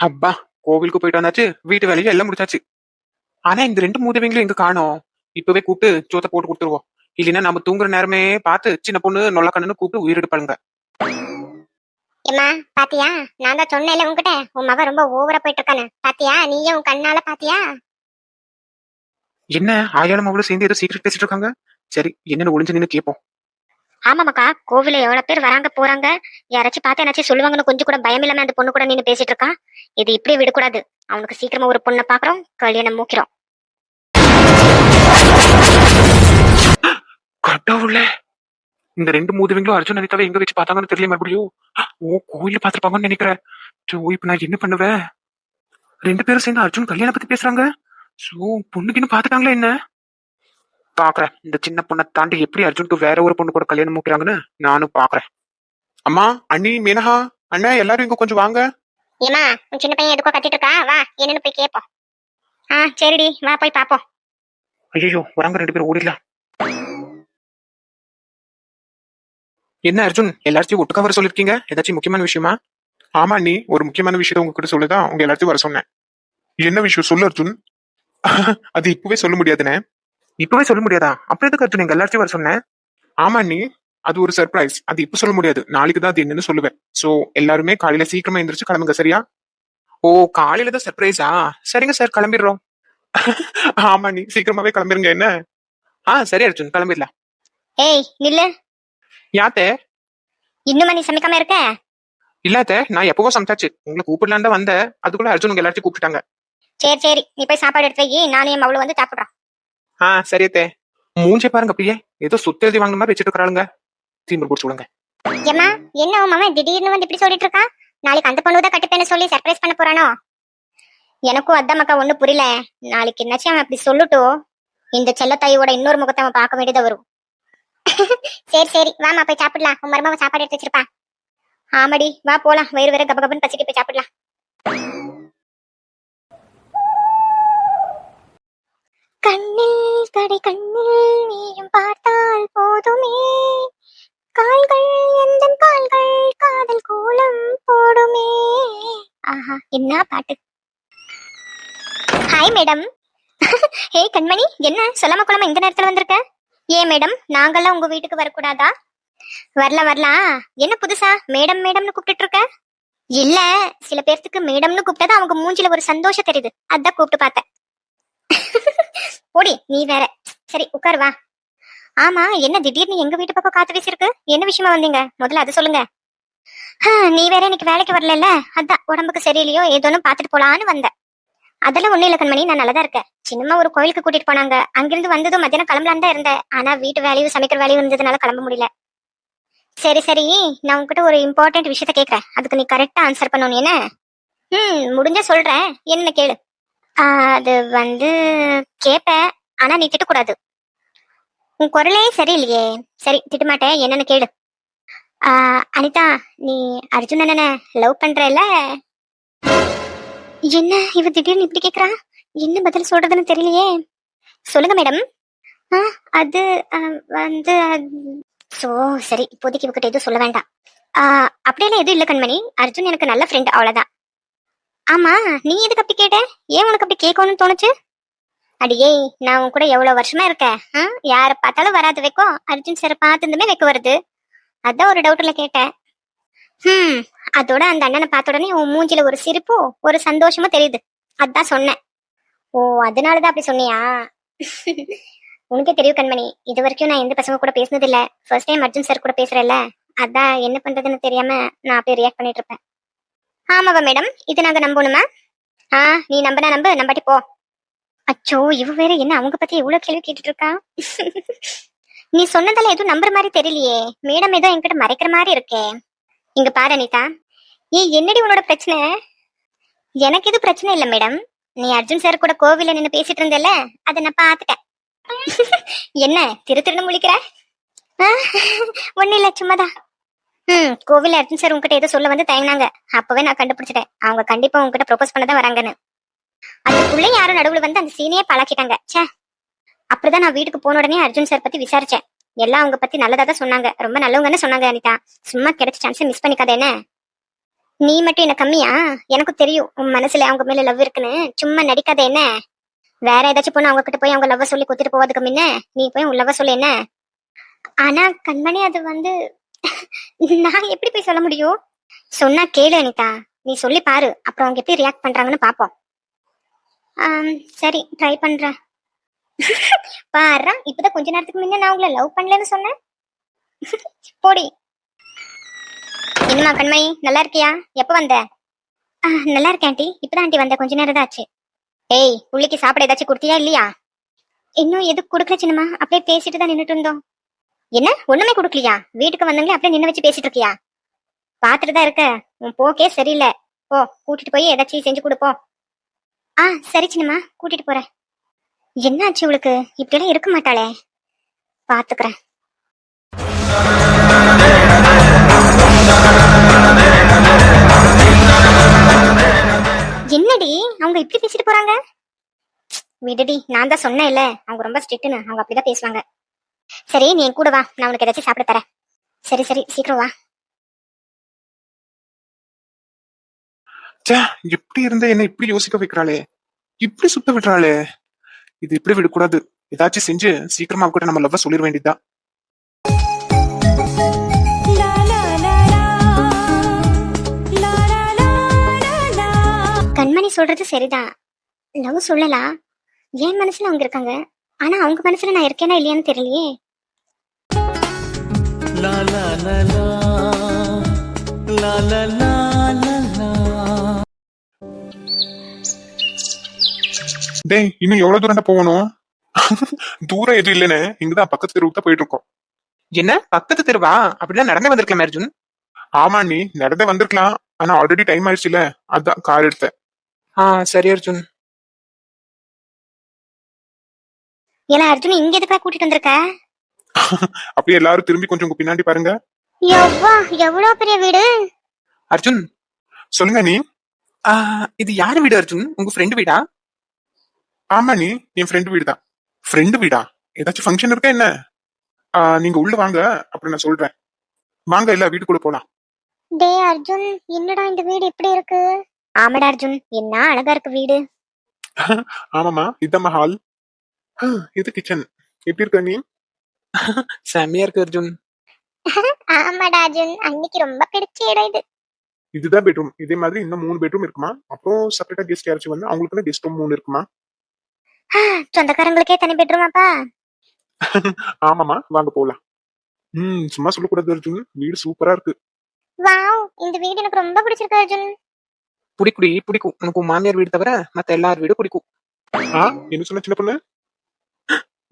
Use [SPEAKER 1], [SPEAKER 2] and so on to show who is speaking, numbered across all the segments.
[SPEAKER 1] அப்பா, கோவிலுக்கு போயிட்டு வந்தாச்சு, வீட்டு வேலையும் எல்லாம் முடிச்சாச்சு. ஆனா இந்த ரெண்டு மூதவிங்களும் எங்க காணோம். இப்பவே கூப்பிட்டு சோத்த போட்டு கொடுத்துருவோம். இல்லைன்னா நம்ம தூங்குற நேரமே பார்த்து சின்ன பொண்ணு நொல்ல கண்ணுன்னு கூப்பிட்டு உயிரிடுப்பாளுங்க.
[SPEAKER 2] ஏம்மா பாத்தியா? நான் தான் சொன்னேன்ல உன்கிட்ட, உன் மகன் ரொம்ப ஓவரா போயிட்டு இருக்கானு. பாத்தியா? நீயே உன் கண்ணால பாத்தியா?
[SPEAKER 1] என்ன ஆயாலும் அவளும் சேர்ந்து ஏதோ சீக்கிரம் பேசிட்டு இருக்காங்க. சரி, என்னன்னு ஒளிஞ்சு நின்னு கேட்போம்.
[SPEAKER 2] ஆமாமாக்கா, கோவில எவ்வளவு பேர் வராங்க போறாங்க. யாராச்சும் பார்த்து என்னாச்சும் சொல்லுவாங்கன்னு கொஞ்சம் கூட பயம் இல்லாம அந்த பொண்ணு கூட நின்னு பேசிட்டு இருக்கா. இது இப்படியே விடக்கூடாது. அவனுக்கு சீக்கிரமா ஒரு பொண்ணை பாக்குறோம், கல்யாணம் மூக்கிறோம்.
[SPEAKER 1] கடவுளே, இந்த ரெண்டு மூதவிங்களும் அர்ஜுன் அனிதாவை எங்க வச்சு பார்த்தாங்கன்னு தெரியல. மறுபடியும் ஓ, கோயில பாத்துருப்பாங்கன்னு நினைக்கிறேன். சோ இப்ப நான் என்ன பண்ணுவேன்? ரெண்டு பேரும் சேர்ந்து அர்ஜுன் கல்யாணம் பத்தி பேசுறாங்க. சோ பொண்ணுக்குன்னு பாத்துட்டாங்களா என்ன? பாக்குறேன், இந்த சின்ன பொண்ணை தாண்டி எப்படி அர்ஜுனுக்கு வேற ஒரு பொண்ணு கூட கல்யாணம் மூக்கிறாங்கன்னு நானும் பாக்குறேன். அம்மா, அண்ணி, மீனஹா, அண்ணா எல்லாரும் இங்க கொஞ்சம் வாங்க.
[SPEAKER 2] ஏமா, உன் சின்ன பையன் எதுக்கோ கத்திட்டு இருக்கா, வா என்னன்னு போய் கேப்போம். சரிடி, வா போய் பாப்போம்.
[SPEAKER 1] ஐயோ, வராங்க ரெண்டு பேரும், ஓடிடலாம். என்ன அர்ஜுன், எல்லாத்தையும் ஒட்டுக்கா வர சொல்லிருக்கீங்க? ஏதாச்சும் முக்கியமான விஷயமா? ஆமா அண்ணி, ஒரு முக்கியமான விஷயத்த உங்ககிட்ட சொல்லுதான் உங்க எல்லாத்தையும் வர சொன்னேன். என்ன விஷயம் சொல்லு அர்ஜுன். அது இப்பவே சொல்ல முடியாதுண்ணே. இப்பவே சொல்ல முடியாதா? அப்புறம் எதுக்கு அர்ஜுன் எங்க எல்லாத்தையும் வர சொன்னேன்? ஆமா அண்ணி, அது ஒரு சர்ப்ரைஸ். அது இப்ப சொல்ல முடியாது, நாளைக்கு தான் அது என்னன்னு சொல்லுவேன். சோ எல்லாருமே காலையில சீக்கிரமா எந்திரிச்சு கிளம்புங்க, சரியா? ஓ, காலையில தான் சர்ப்ரைஸா? சரிங்க சார், கிளம்பிடுறோம். ஆமா அண்ணி, சீக்கிரமாவே கிளம்பிருங்க என்ன. சரி அர்ஜுன், கிளம்பிடலாம்.
[SPEAKER 2] ஏய் நில்லு.
[SPEAKER 1] யாத்தே?
[SPEAKER 2] இன்னுமா நீ சமைக்காம இருக்க?
[SPEAKER 1] இல்லாத, நான் எப்பவோ சமைச்சாச்சு. உங்களை கூப்பிடலான்னு தான் வந்தேன், அதுக்குள்ள அர்ஜுன் உங்க எல்லாத்தையும் கூப்பிட்டாங்க.
[SPEAKER 2] சரி சரி, நீ போய் சாப்பாடு எடுத்து வை, நானும் என் மவளும் வந்து சாப்பிடுறோம்.
[SPEAKER 1] சரியத்தே. மூஞ்சே பாருங்க, அப்படியே ஏதோ சொத்து எழுதி வாங்கின மாதிரி வச்சுட்டு இருக்கிறாளுங்க. தீம்பு போட்டு சொல்லுங்க.
[SPEAKER 2] ஏம்மா, என்ன உன் மாமன் திடீர்னு வந்து இப்படி சொல்லிட்டு இருக்கா? நாளைக்கு அந்த பொண்ணு தான் கட்டிப்பேன்னு சொல்லி சர்ப்ரைஸ் பண்ண போறானோ? எனக்கும் அதான் மக்கா ஒண்ணு புரியல. நாளைக்கு என்னாச்சும் அவன் அப்படி சொல்லட்டும், இந்த செல்லத்தாயோட இன்னொரு முகத்தை அவன் பார்க்க வேண்டியதா வரும். சரி சரி, வாமா போய் சாப்பிடலாம். உன் மருமவ சாப்பாடு எடுத்து வச்சிருப்பா. ஆமாடி, வா போலாம். வயிறு வேற கபகபன்னு பசிக்கு, போய் சாப்பிடலாம். கண்ணில் கடை கண்ணில் நீயும் பார்த்தால் போதுமே, கால்கள் எந்தன் கால்கள் காதல் கோலம் போடுமே. ஆஹா, என்ன பாட்டு. Hi madam. ஹே கண்மணி, என்ன சொல்லாம கொள்ளாம இந்த நேரத்துல வந்திருக்க? ஏன் மேடம், நாங்கெல்லாம் உங்க வீட்டுக்கு வரக்கூடாதா? வரலாம் வரலாம். என்ன புதுசா மேடம் மேடம்னு கூப்பிட்டு இருக்க? இல்ல, சில பேர்த்துக்கு மேடம்னு கூப்பிட்டா அவங்க மூஞ்சில ஒரு சந்தோஷம் தெரியுது, அதான் கூப்பிட்டு பார்த்தேன். ஓடி நீ வேற. சரி உட்கார் வா. ஆமா, என்ன திடீர்னு எங்க வீட்டு பக்கம் காத்து வீசிருக்கு? என்ன விஷயமா வந்தீங்க? முதல்ல அது சொல்லுங்க. நீ வேற இன்னைக்கு வேலைக்கு வரல, அதான் உடம்புக்கு சரியில்லையோ ஏதோன்னு பாத்துட்டு போலான்னு வந்தேன். அதெல்லாம் ஒண்ணு இல்ல கண்மணி, நான் நல்லதா இருக்கேன். சின்னமா ஒரு கோயிலுக்கு கூட்டிட்டு போனாங்க, அங்கிருந்து வந்ததும் மத்தியானம் கிளம்பலான்னு தான் இருந்தேன். ஆனா வீட்டு வேலையும் சமைக்கிற வேலையும் இருந்ததுனால கிளம்ப முடியல. சரி சரி, நான் உங்ககிட்ட ஒரு இம்பார்ட்டன்ட் விஷயத்த கேட்கறேன், அதுக்கு நீ கரெக்டா ஆன்சர் பண்ணணும் என்ன? முடிஞ்ச சொல்றேன், என்ன கேளு. அது வந்து கேப்பேன், ஆனா நீ திட்டக்கூடாது. உன் குரலே சரியில்லையே. சரி திட்டமாட்டேன், என்னன்னு கேளு. அனிதா, நீ அர்ஜுன் அண்ணனை லவ் பண்றல? என்ன இவ திடீர்னு இப்படி கேக்குறா? என்ன பதில் சொல்றதுன்னு தெரியலையே. சொல்லுங்க மேடம். அது வந்து சோ சரி, இப்போதைக்கு இவகிட்ட எதுவும் சொல்ல வேண்டாம். அப்படியெல்லாம் எதுவும் இல்ல கண்மணி, அர்ஜுன் எனக்கு நல்ல ஃப்ரெண்ட், அவ்வளவுதான். ஆமா, நீ எதுக்கு அப்படி கேட்ட? ஏன் உனக்கு அப்படி கேட்கணும்னு தோணுச்சு? அடியே, நான் உன் கூட எவ்வளவு வருஷமா இருக்கேன். யார பார்த்தாலும் வராது வைக்கும், அர்ஜுன் சார் பார்த்துமே வைக்க வருது. அதான் ஒரு டவுட்ல கேட்டேன். அதோட அந்த அண்ணனை பார்த்த உடனே உன் மூஞ்சில ஒரு சிரிப்பும் ஒரு சந்தோஷமும் தெரியுது, அதான் சொன்னேன். ஓ, அதனாலதான் அப்படி சொன்னியா? உனக்கே தெரியும் கண்மணி, இது வரைக்கும் நான் எந்த பசங்க கூட பேசினது இல்ல. ஃபர்ஸ்ட் டைம் அர்ஜுன் சார் கூட பேசுறேன்ல, அதான் என்ன பண்றதுன்னு தெரியாம நான் அப்படியே ரியாக்ட் பண்ணிட்டு இருப்பேன். ஆமாவா மேடம், இது நாங்க நம்பணுமா? நீ நம்பனா நம்பு, நம்பாட்டி போ. அச்சோ, இவ வேற என்ன அவங்க பத்தி எவ்வளவு கேள்வி கேட்டுட்டு இருக்கா. நீ சொன்னதெல்லாம் எதுவும் நம்புற மாதிரி தெரியலையே. மேடம் ஏதோ என்கிட்ட மறைக்கிற மாதிரி இருக்கே. இங்க பாரு அனிதா, என்னடி உன்னோட பிரச்சனை? எனக்கு எதுவும் பிரச்சனை இல்ல மேடம். நீ அர்ஜுன் சார் கூட கோவில நின்னு பேசிட்டு இருந்தல, அதை நான் பாத்துட்டேன். என்ன திரு திருன்னு முழிக்கிற? ஒண்ணு இல்ல, சும்மாதான். கோவில அர்ஜுன் சார் உங்ககிட்ட ஏதோ சொல்ல வந்து தயங்கினாங்க, அப்பவே நான் கண்டுபிடிச்சிட்டேன் அவங்க கண்டிப்பா உங்ககிட்ட ப்ரொபோஸ் பண்ணதான் வராங்கன்னு. அதுக்குள்ள யாரும் நடுவுல வந்து அந்த சீனையே பழக்கிட்டாங்க. சே, அப்படிதான் நான் வீட்டுக்கு போன உடனே அர்ஜுன் சார் பத்தி விசாரிச்சேன். எல்லாம் அவங்க பத்தி நல்லதா தான் சொன்னாங்க, ரொம்ப நல்லவங்கன்னு சொன்னாங்க. அனிதா, சும்மா கிடைச்ச சான்ஸ் மிஸ் பண்ணிக்காத என்ன? நீ மட்டும் என்ன கம்மியா? எனக்கும் தெரியும் உன் மனசுல அவங்க மேல லவ் இருக்குன்னு. சும்மா நடிக்காத என்ன. வேற ஏதாச்சும் பொண்ணு அவங்க கிட்ட போய் அவங்க லவ் சொல்லி குத்திட்டு போவதுக்கு முன்ன நீ போய் உன் லவ் சொல்லு என்ன. ஆனா கண்மணி அது வந்து நான் எப்படி போய் சொல்ல முடியும்? சொன்னா கேளு அனிதா. நீ சொல்லி பாரு, அப்புறம் அவங்க எப்படி ரியாக்ட் பண்றாங்கன்னு பாப்போம். சரி ட்ரை பண்றேன். பாரு, இப்பதான் கொஞ்ச நேரத்துக்கு முன்ன நான் உங்களை லவ் பண்ணலன்னு சொன்னேன். போடி. என்னம்மா கண்மணி, நல்லா இருக்கியா? எப்ப வந்த? நல்லா இருக்கேன் ஆண்டி. இப்பதான் ஆண்டி வந்த, கொஞ்ச நேரம் தான் ஆச்சு. ஏய், புள்ளிக்கு சாப்பிட ஏதாச்சும் கொடுத்தியா இல்லையா? இன்னும் எதுவும் கொடுக்கல சின்னம்மா, அப்படியே பேசிட்டு தான் நின்னுட்டு இருந்தோம். என்ன ஒண்ணுமே கொடுக்கலையா? வீட்டுக்கு வந்தவங்களே அப்படியே நின்னு வச்சு பேசிட்டு இருக்கியா? பாத்துட்டு தான் இருக்க. உன் போக்கே சரியில்லை. போ, கூட்டிட்டு போய் ஏதாச்சும் செஞ்சு கொடுப்போம். சரி சின்னம்மா, கூட்டிட்டு போறேன். என்ன ஆச்சு உங்களுக்கு? இப்படியெல்லாம் இருக்க மாட்டாளே. பாத்துக்கிறேன். என்னடி அவங்க இப்படி பேசிட்டு போறாங்க? விடுடி, நான் தான் சொன்னேன் இல்ல, அவங்க ரொம்ப ஸ்ட்ரிக்ட்னு. அவங்க அப்படிதான் பேசுவாங்க. சரி நீ என் கூட வா, நான் உனக்கு ஏதாச்சும் சாப்பிட தரேன். சரி சரி சீக்கிரம் வா.
[SPEAKER 1] ச்சே, எப்படி இருந்த என்ன இப்படி யோசிக்க வைக்கிறாளே, இப்படி சுத்த விடுறாளே. இது இப்படி விடக்கூடாது. ஏதாச்சும் செஞ்சு சீக்கிரமா கூட நம்ம லவ்வ சொல்லிட வேண்டியதுதான்.
[SPEAKER 2] கண்மணி சொல்றது சரிதான். லவ் சொல்லலாம். என் மனசுல அவங்க இருக்காங்க. ஆனா அவங்க மனசுல நான் இருக்கேனா இல்லையான்னு தெரியலையே.
[SPEAKER 1] டேய், இன்னும் எவ்வளவு தூரம் போகணும்? தூரம் எதுவும் இல்லைன்னு இங்கதான் பக்கத்து தெருவுக்கு தான் போயிட்டு இருக்கோம். என்ன பக்கத்து தெருவா? அப்படிதான் நடந்து வந்திருக்கலாம் அர்ஜுன். ஆமா, நீ நடந்தே வந்திருக்கலாம். ஆனா ஆல்ரெடி டைம் ஆயிடுச்சுல, அதான் கார் எடுத்தேன். சரி அர்ஜுன்.
[SPEAKER 2] ஏன்னா அர்ஜுன் இங்க எதுக்கா கூட்டிட்டு வந்திருக்க?
[SPEAKER 1] அப்படியே எல்லாரும் திரும்பி கொஞ்சம் உங்க பின்னாடி பாருங்க.
[SPEAKER 2] எவ்வா, எவ்வளவு பெரிய வீடு.
[SPEAKER 1] அர்ஜுன் சொல்லுங்க நீ. இது யாரு வீடு அர்ஜுன்? உங்க ஃப்ரெண்டு வீடா? ஆமா, நீ என் ஃப்ரெண்டு வீடு தான். ஃப்ரெண்டு வீடா? ஏதாச்சும் ஃபங்க்ஷன் இருக்கா என்ன? நீங்க உள்ள வாங்க, அப்படி நான் சொல்றேன். வாங்க, இல்ல வீட்டுக்குள்ள போலாம்.
[SPEAKER 2] டே அர்ஜுன், என்னடா இந்த வீடு இப்படி இருக்கு? ஆமாடா அர்ஜுன், என்ன அழகா இருக்கு வீடு.
[SPEAKER 1] ஆமாமா, இதான் ஹால். இது கிச்சன். எப்படி இருக்க நீ? செம்மையா இருக்கு அர்ஜுன்.
[SPEAKER 2] ஆமாடா அர்ஜுன், அன்னைக்கு ரொம்ப பிடிச்ச இடம் இது.
[SPEAKER 1] இதுதான் பெட்ரூம். இதே மாதிரி இன்னும் 3 பெட்ரூம் இருக்குமா. அப்புறம் செப்பரேட்டா கெஸ்ட் யாராச்சும் வந்து அவங்களுக்கு கெஸ்ட் ரூம் 3 இருக்குமா.
[SPEAKER 2] சொந்தக்காரங்களுக்கே தனி பெட்ரூமாப்பா?
[SPEAKER 1] ஆமாமா, வாங்க போலாம். சும்மா சொல்லக்கூடாது அர்ஜுன், வீடு சூப்பரா இருக்கு.
[SPEAKER 2] வாவ், இந்த வீடு எனக்கு ரொம்ப பிடிச்சிருக்கு அர்ஜுன்.
[SPEAKER 1] பிடிக்கும். உனக்கு மாமியார் வீடு தவிர மத்த எல்லார் வீடும் பிடிக்கும். என்ன சொன்ன சின்ன பொண்ணு?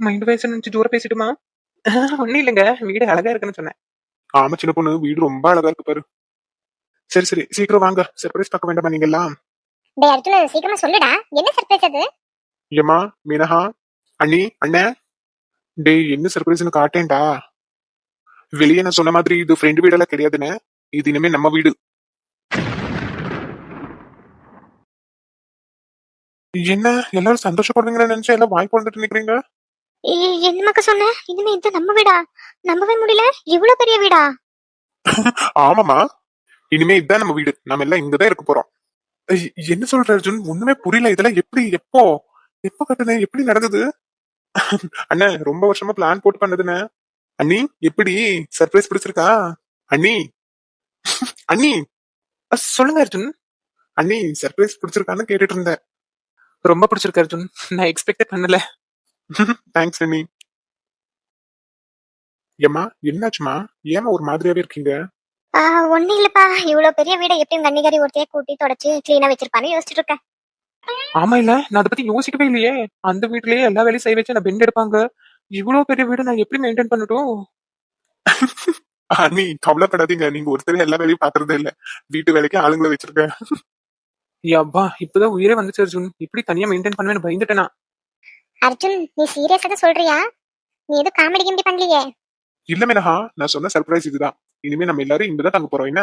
[SPEAKER 1] மைண்ட் வயசு நினைச்சு தூர பேசிட்டுமா? ஒண்ணும் இல்லைங்க, வீடு அழகா இருக்குன்னு சொன்னேன். ஆமா சின்ன பொண்ணு, வீடு ரொம்ப அழகா இருக்கு பாரு. சரி சரி, சீக்கிரம் வாங்க. சர்ப்ரைஸ் பார்க்க வேண்டாமா நீங்க எல்லாம்?
[SPEAKER 2] டேய் அர்ஜுன், சீக்கிரமா சொல்லுடா, என்ன சர்ப்ரைஸ் அது?
[SPEAKER 1] ஏமா மீனஹா, அண்ணி, அண்ணே. டேய், என்ன சர்ப்ரைஸ்னு காட்டேன்டா. வெளியே நான் சொன்ன மாதிரி இது ஃப்ரெண்டு வீடெல்லாம் கிடையாதுன்னு. இது இனிமே நம்ம வீடு. என்ன எல்லாரும் சந்தோஷப்படுறீங்கன்னு நினைச்சா எல்லாம் வாய் பொழுதுட்டு நிக்கிறீங்க.
[SPEAKER 2] என்னமாக்க சொன்ன? இனிமே இது நம்ம வீடா? நம்பவே முடியல, இவ்வளவு பெரிய வீடா?
[SPEAKER 1] ஆமாமா, இனிமே இதுதான் நம்ம வீடு. நம்ம எல்லாம் இங்கதான் இருக்க போறோம். என்ன சொல்ற அர்ஜுன்? ஒண்ணுமே புரியல. இதெல்லாம் எப்படி, எப்போ எப்போ கட்டுன, எப்படி நடந்தது? அண்ணே, ரொம்ப வருஷமா பிளான் போட்டு பண்ணதுன்னு. அண்ணி, எப்படி சர்ப்ரைஸ் பிடிச்சிருக்கா? அண்ணி, அண்ணி. சொல்லுங்க அர்ஜுன். அண்ணி, சர்ப்ரைஸ் பிடிச்சிருக்கான்னு கேட்டுட்டு இருந்தேன். ரொம்ப பிடிச்சிருக்கு அர்ஜுன், நான் எக்ஸ்பெக்ட் பண்ணல. தேங்க்ஸ் அண்ணி. ஏமா என்னாச்சுமா? ஏமா ஒரு மாதிரியாவே இருக்கீங்க?
[SPEAKER 2] ஒண்ணு இல்லப்பா, இவ்வளவு பெரிய வீடை எப்படி உங்க அன்னிகாரி ஒருத்தைய கூட்டி தொடச்சு கிளீனா வச்சிருப்பான்னு யோசிச்சுட்டு இருக்கேன்.
[SPEAKER 1] ஆமா, இல்ல நான் அதை பத்தி யோசிக்கவே இல்லையே. அந்த வீட்லயே எல்லா வேலையும் செய்ய வச்சு நான் பெண்ட் எடுப்பாங்க. இவ்வளவு பெரிய வீடு நான் எப்படி மெயின்டைன் பண்ணட்டும்? நீ கவலைப்படாதீங்க, நீங்க ஒருத்தர் எல்லா வேலையும் பாக்குறதே இல்ல. வீட்டு வேலைக்கு ஆளுங்களை வச்சிருக்கேன். அப்பா, இப்பதான் உயிரே வந்துச்சு அர்ஜுன். இப்படி தனியா மெயின்டைன் பண்ணுவேன்னு பயந்துட்டேனா?
[SPEAKER 2] அர்ஜுன், நீ சீரியஸா தான் சொல்றியா? நீ எதுவும் காமெடி கிமெடி பண்ணலையே?
[SPEAKER 1] இல்ல மேனஹா, நான் சொன்ன சர்ப்ரைஸ் இதுதான். இனிமே நம்ம எல்லாரும் இங்கதான் தங்க போறோம். என்ன?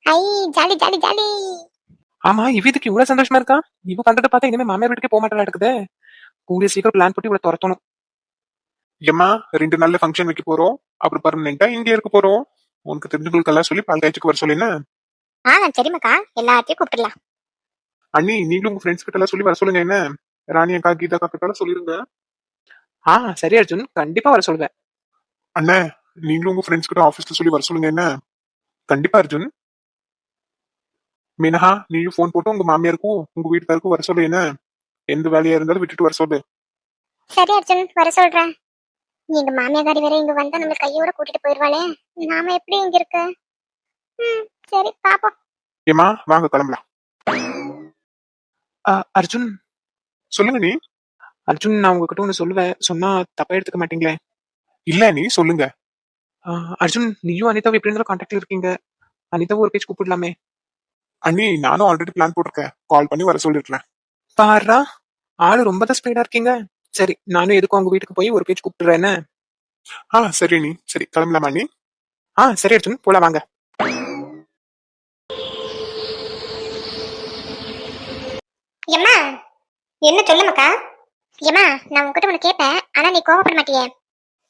[SPEAKER 2] ஐ, ஜாலி ஜாலி ஜாலி.
[SPEAKER 1] ஆமா, இவதுக்கு இவ்வளவு சந்தோஷமா இருக்கா? இவ பண்றத பார்த்தா இனிமே மாமியார் வீட்டுக்கே போக மாட்டா இருக்குது. கூடிய சீக்கிரம் பிளான் போட்டு இவ்வளவு துரத்தணும். ஏமா 2 நாள்ல ஃபங்க்ஷன் வைக்க போறோம். அப்புறம் பர்மனெண்டா இங்கே இருக்க போறோம். உனக்கு தெரிஞ்சவங்களுக்கு எல்லாம் சொல்லி பால் காய்ச்சிக்கு வர சொல்லி என்ன?
[SPEAKER 2] சரிம்மாக்கா, எல்லாத்தையும் கூப்பிட்டுலாம்.
[SPEAKER 1] அண்ணி நீங்களும் உங்க ஃப்ரெண்ட்ஸ் கிட்ட எல்லாம் சொல்லி வர சொல்லுங்க என்ன. ராணி அக்கா கீதா அக்கா கிட்ட எல்லாம் சொல்லிருங்க. சரி அர்ஜுன், கண்டிப்பா வர சொல்லுவேன். அண்ணே, நீங்களும் உங்க ஃப்ரெண்ட்ஸ் கிட்ட ஆபீஸ்ல சொல்லி வர சொல்லுங்க என்ன. கண்டிப்பா அர்ஜுன். மீனஹா, நீயும் போன் போட்டு உங்க மாமியாருக்கும் உங்க வீட்டுக்காருக்கும் வர சொல்லு என்ன. எந்த வேலையா இருந்தாலும் விட்டுட்டு வர சொல்லு.
[SPEAKER 2] சரி அர்ஜுன், வர சொல்றேன். எங்க மாமியாரி வேற இங்க வந்தா நம்ம கையோட கூட்டிட்டு போயிருவாளே. நாம எப்படி இங்க இருக்க? சரி பாப்போம்.
[SPEAKER 1] ஏமா வாங்க கிளம்பலாம். அர்ஜுன், சொல்லுங்க நீ. அர்ஜுன், நான் உங்ககிட்ட ஒண்ணு சொல்லுவேன், சொன்னா தப்பா எடுத்துக்க மாட்டீங்களே? இல்ல நீ சொல்லுங்க. அர்ஜுன், நீயும் அனிதாவும் எப்படி இருந்தாலும் கான்டாக்ட்ல இருக்கீங்க. அனிதாவும் ஒரு பேச்சு கூப்பிடலாமே. அண்ணி நானும் ஆல்ரெடி பிளான் போட்டிருக்கேன், கால் பண்ணி வர சொல்லிருக்கேன். பாருடா, ஆளு ரொம்ப தான் ஸ்பீடா இருக்கீங்க. சரி, நானும் எதுக்கும் உங்க வீட்டுக்கு போய் ஒரு பேச்சு கூப்பிட்டுறேன். சரி நீ, சரி கிளம்பலாமா நீ? சரி அர்ஜுன், போலாம் வாங்க.
[SPEAKER 2] ஏம்மா, என்ன சொல்லுமாக்கா? ஏம்மா, நான் உன்கிட்ட ஒண்ணு கேட்பேன், ஆனா நீ கோவப்பட மாட்டியே.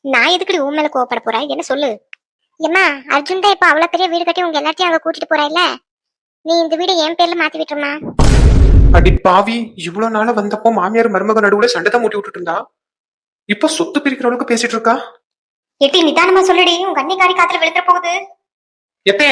[SPEAKER 2] நான் எதுக்குடி உன் மேல கோவப்பட போறேன்? என்ன சொல்லு. ஏம்மா, அர்ஜுன் தான் இப்ப அவ்வளவு பெரிய வீடு கட்டி உங்க எல்லாத்தையும் அங்க கூட்டிட்டு போறா இல்ல, நீ இந்த வீடு என் பேர்ல மாத்தி விட்டுருமா?
[SPEAKER 1] அடி பாவி, இவ்வளவு நாள வந்தப்போ மாமியார் மருமக நடுவுல சண்டை தான் மூட்டி விட்டுட்டு இருந்தா, இப்ப சொத்து பிரிக்கிற அளவுக்கு பேசிட்டு இருக்கா.
[SPEAKER 2] எட்டி நிதானமா சொல்லுடி, உங்க அண்ணி காரி காத்துல விழுந்துற போகுது.
[SPEAKER 1] எப்பே